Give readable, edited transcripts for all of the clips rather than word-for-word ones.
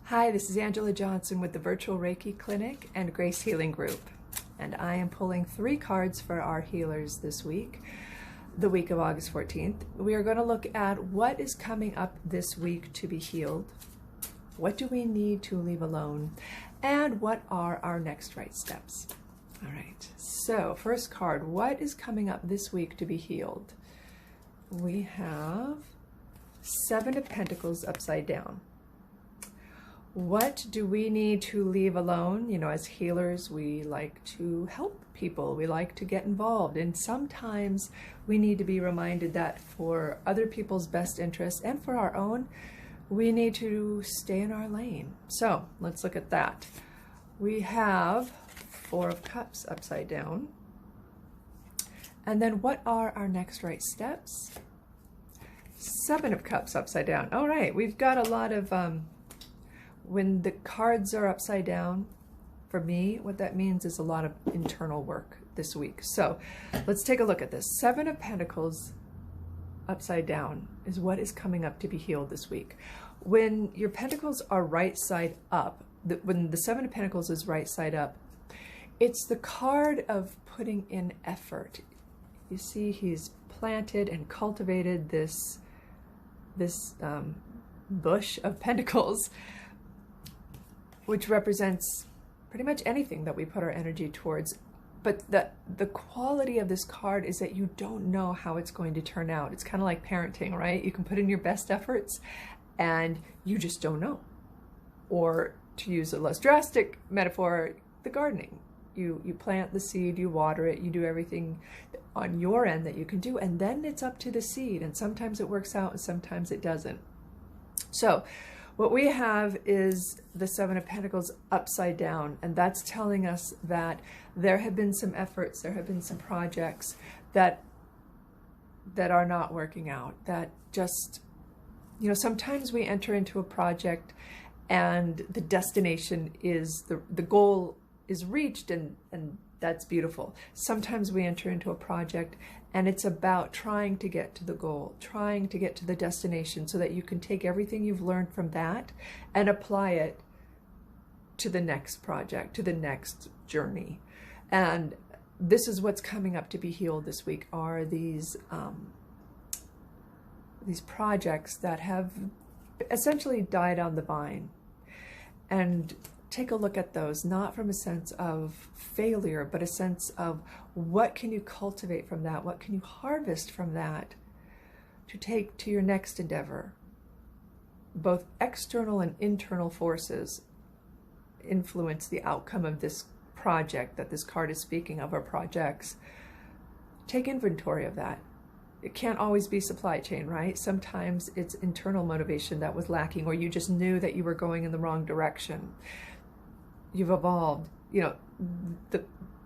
Hi, this is Angela Johnson with the Virtual Reiki Clinic and Grace Healing Group, and I am pulling 3 cards for our healers this week, the week of August 14th. We are going to look at what is coming up this week to be healed, what do we need to leave alone, and what are our next right steps. All right, so first card, what is coming up this week to be healed? We have 7 of Pentacles upside down. What do we need to leave alone? You know, as healers, we like to help people. We like to get involved. And sometimes we need to be reminded that for other people's best interests and for our own, we need to stay in our lane. So let's look at that. We have 4 of Cups upside down. And then what are our next right steps? 7 of Cups upside down. All right, we've got a lot of... when the cards are upside down, for me, what that means is a lot of internal work this week. So let's take a look at this. 7 of Pentacles upside down is what is coming up to be healed this week. When your Pentacles are right side up, when the 7 of Pentacles is right side up, it's the card of putting in effort. You see, he's planted and cultivated this bush of Pentacles, which represents pretty much anything that we put our energy towards. But the quality of this card is that you don't know how it's going to turn out. It's kind of like parenting, right? You can put in your best efforts and you just don't know. Or to use a less drastic metaphor, the gardening. You plant the seed, you water it, you do everything on your end that you can do, and then it's up to the seed. And sometimes it works out and sometimes it doesn't. So what we have is the 7 of Pentacles upside down, and that's telling us that there have been some efforts, there have been some projects that are not working out, that just, you know, sometimes we enter into a project and the destination is, the goal is reached and that's beautiful. Sometimes we enter into a project and it's about trying to get to the goal, trying to get to the destination so that you can take everything you've learned from that and apply it to the next project, to the next journey. And this is what's coming up to be healed this week, are these projects that have essentially died on the vine. And take a look at those, not from a sense of failure, but a sense of what can you cultivate from that? What can you harvest from that to take to your next endeavor? Both external and internal forces influence the outcome of this project that this card is speaking of, or projects. Take inventory of that. It can't always be supply chain, right? Sometimes it's internal motivation that was lacking, or you just knew that you were going in the wrong direction. You've evolved, you know,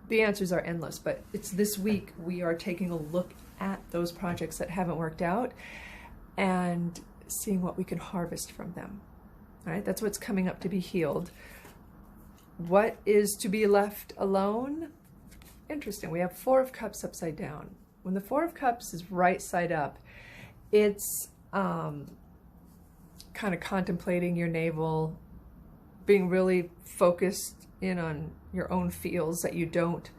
the answers are endless, but it's this week we are taking a look at those projects that haven't worked out and seeing what we can harvest from them. All right, that's what's coming up to be healed. What is to be left alone? Interesting, we have 4 of Cups upside down. When the 4 of Cups is right side up, it's kind of contemplating your navel, being really focused in on your own feels, that you don't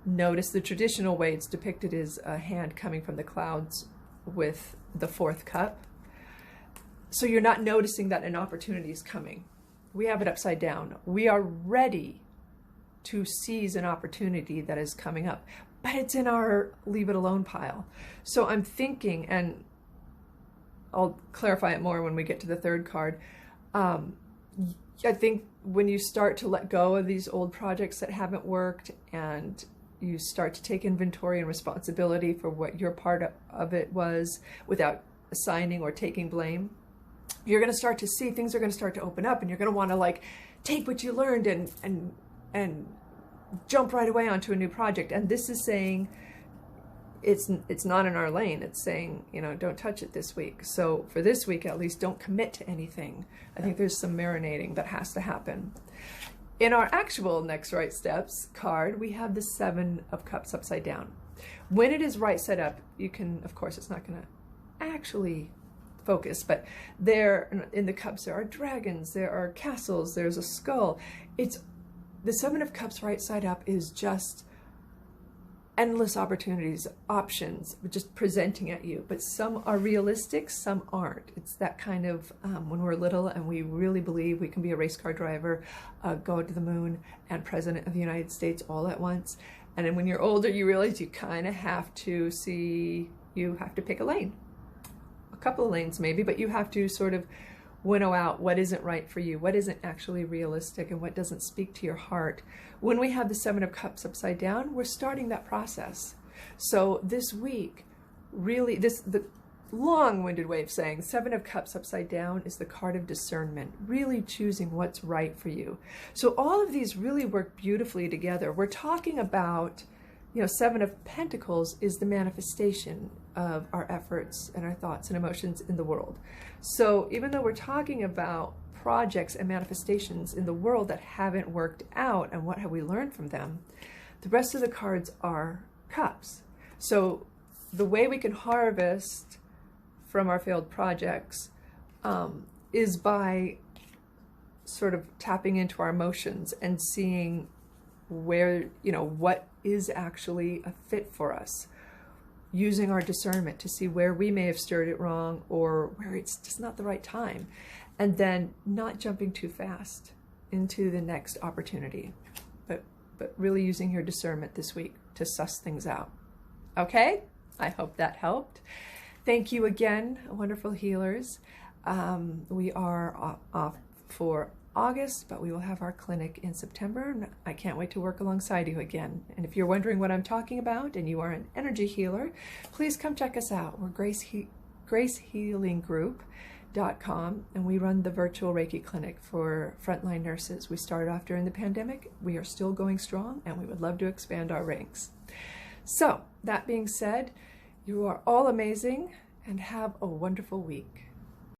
notice. The traditional way it's depicted is a hand coming from the clouds with the 4th cup. So you're not noticing that an opportunity is coming. We have it upside down. We are ready to seize an opportunity that is coming up, but it's in our leave it alone pile. So I'm thinking, and I'll clarify it more when we get to the 3rd card, I think when you start to let go of these old projects that haven't worked and you start to take inventory and responsibility for what your part of it was without assigning or taking blame, you're going to start to see things are going to start to open up, and you're going to want to like take what you learned and jump right away onto a new project. And this is saying it's not in our lane. It's saying, you know, don't touch it this week. So for this week, at least, don't commit to anything. I think there's some marinating that has to happen. In our actual next right steps card, we have the 7 of Cups upside down. When it is right side up, you can, of course, it's not going to actually focus, but there in the cups there are dragons, there are castles, there's a skull. It's the Seven of Cups right side up is just endless opportunities, options, just presenting at you. But some are realistic, some aren't. It's that kind of when we're little and we really believe we can be a race car driver, go to the moon, and president of the United States all at once. And then when you're older, you realize you kind of have to you have to pick a lane. A couple of lanes maybe, but you have to sort of winnow out what isn't right for you, what isn't actually realistic, and what doesn't speak to your heart. When we have the Seven of Cups upside down, we're starting that process. So this week, really, the long-winded way of saying Seven of Cups upside down is the card of discernment, really choosing what's right for you. So all of these really work beautifully together. We're talking about, Seven of Pentacles is the manifestation of our efforts and our thoughts and emotions in the world. So even though we're talking about projects and manifestations in the world that haven't worked out and what have we learned from them, the rest of the cards are cups. So the way we can harvest from our failed projects is by sort of tapping into our emotions and seeing where, what is actually a fit for us, using our discernment to see where we may have stirred it wrong or where it's just not the right time, and then not jumping too fast into the next opportunity, but really using your discernment this week to suss things out. Okay? I hope that helped. Thank you again, wonderful healers. We are off for August, but we will have our clinic in September, and I can't wait to work alongside you again. And if you're wondering what I'm talking about and you are an energy healer, please come check us out. We're gracehealinggroup.com, and we run the virtual Reiki clinic for frontline nurses. We started off during the pandemic. We are still going strong, and we would love to expand our ranks. So that being said, you are all amazing and have a wonderful week.